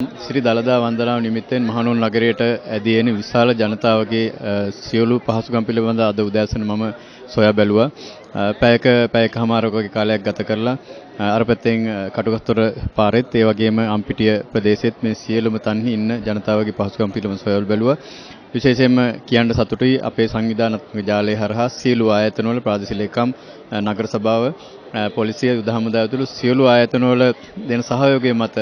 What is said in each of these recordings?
ශ්‍රී දළදා වන්දනාව නිමිත්තෙන් මහනුවර නගරයට ඇදී එන විශාල ජනතාවගේ සියලු පහසුකම් පිළිබඳ අද උදෑසන මම සොයා බැලුවා. පැයකමාරක වගේ කාලයක් ගත කරලා අර පැත්තෙන් කටුගස්තොට පාරෙත් ඒ වගේම අම්පිටිය ප්‍රදේශෙත් මේ සියලුම තන්හි ඉන්න ජනතාවගේ පහසුකම් පිළිබඳ සොයා බැලුවා. විශේෂයෙන්ම කියන්න සතුටුයි අපේ සංවිධානාත්මක ජාලය හරහා සියලු ආයතනවල ප්‍රාදේශීය ලේකම් නගර සභාව පොලිසිය යුද හමුදාව ඇතුළු සියලු ආයතනවල දෙන සහයෝගය මත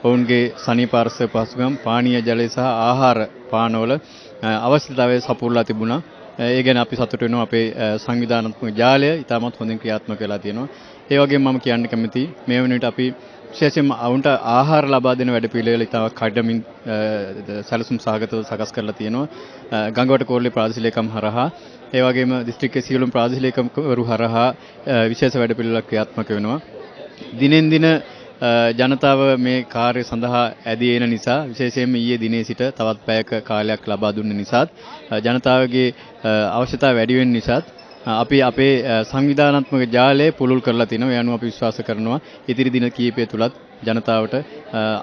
ඔවුන්ගේ සනීප ආර්ථ පහසුකම් පානීය ජලය සහ ආහාර පානවල අවශ්‍යතාවය සපුරලා තිබුණා. ඒ ගැන අපි සතුටු වෙනවා. අපේ සංවිධානාත්මක ජාලය ඉතාමත් හොඳින් ක්‍රියාත්මක වෙලා තියෙනවා. ඒ වගේම මම කියන්න කැමතියි මේ වෙනුවට අපි විශේෂයෙන්ම අවුන්ට ආහාර ලබා දෙන වැඩපිළිවෙල ඉතාම කඩමින් සැලසුම් සහගතව සකස් කරලා තියෙනවා. ගංගවඩ කෝරළේ ප්‍රාදේශීය ලේකම් හරහා ඒ වගේම දිස්ත්‍රික්කයේ සියලුම ප්‍රාදේශීය ලේකම්වරු හරහා විශේෂ වැඩපිළිවෙලක් ක්‍රියාත්මක වෙනවා. දිනෙන් දින ජනතාව මේ කාර්ය සඳහා ඇදී එන නිසා විශේෂයෙන්ම ඊයේ දිනේ සිට තවත් පැයක කාලයක් ලබා දුන්න නිසාත් ජනතාවගේ අවශ්‍යතාව වැඩි වෙන නිසාත් අපි අපේ සංවිධානාත්මක ජාලය පුළුල් කරලා තිනවා. ඒ අනුව අපි විශ්වාස කරනවා ඉදිරි දින කීපය තුලත් ජනතාවට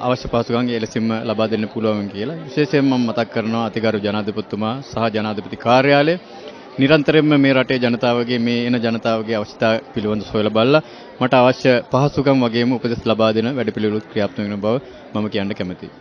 අවශ්‍ය පහසුකම් එලෙසින්ම ලබා දෙන්න පුළුවන් කියලා. විශේෂයෙන්ම මම මතක් කරනවා අතිගරු ජනාධිපතිතුමා සහ ජනාධිපති කාර්යාලය නිරන්තරයෙන්ම මේ රටේ ජනතාවගේ මේ එන ජනතාවගේ අවශ්‍යතා පිළිබඳව සොයලා බලලා මට අවශ්‍ය පහසුකම් වගේම උපදෙස් ලබා දෙන වැඩපිළිවෙලක් ක්‍රියාත්මක වෙන බව මම කියන්න කැමැතියි.